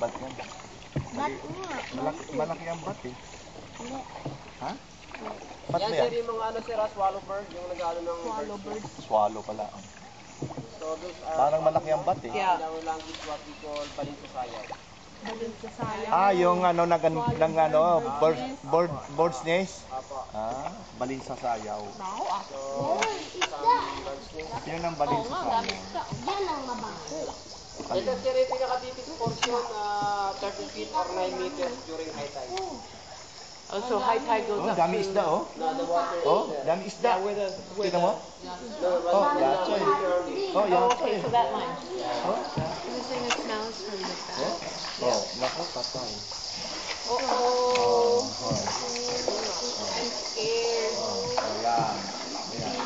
Bat yan. Bat nga. Malaki ang bat eh. Hindi. Ha? Bat ba Yan yan? sir, yung mga ano sir, swallow bird, yung nag-ano ng Swallow bird. bird. Swallow pala. So those are Parang malaki ang bat eh. in our language what we call balin sa sayaw. Balin sa sayang. Ah, yung ano, bird's nest? Apo. Ah, balin sa sayaw. Baho ah. So, Isda. bird's nest. Yun ang balin sa sayaw. Yan ang mabaho. Ito sir, yung pinaka-deepest portion, 30 feet or 9 meters during high tide. Oh, so high tide goes Oh, up. dami isda oh. No, the water is Oh, there. dami isda. Kita mo? No, Oh, yacha eh. Oh, Oh, yacha okay, eh. so that line. Oh, This thing that smells really like that. oh, naku, patay. Oh, Oh, oh. I'm scared. Oh, yan. Ayan.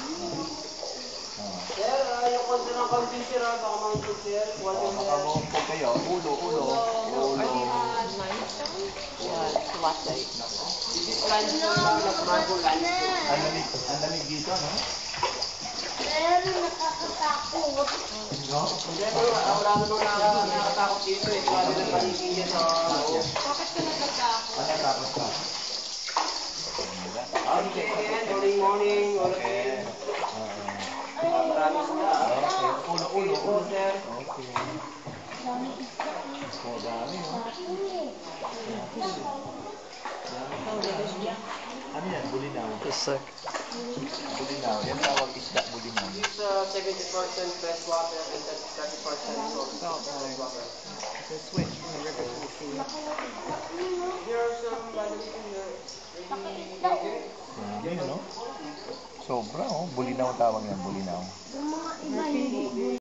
Sir, yung konti ng konti sir, baka mountain sir. What Oh, is makamumpog kayo. Ulo. Are these limestone? Yeah, lapite. limestone lang, like marble limestone. Ang lamig dito, no? Pero nakakatakot. No? Hindi po, wala namang nakakatakot dito eh. Wala nang paligid niya sa loob. Bakit ka natatakot? Ano tapos ka? Okay, morning. Okay. Maraming sila. Okay. Ulo. Sir. Okay. Dami isda. Oh, dami, no? Ano yan? Bulinaw. Bulinaw. Yan tawag isda, bulinaw. It's 70% fresh water and 30% salt water. The switch from the river to the sea. Here are some vitamins in there. Dami, no? Sobra, oh. Bulinaw tawag yan, bulinaw.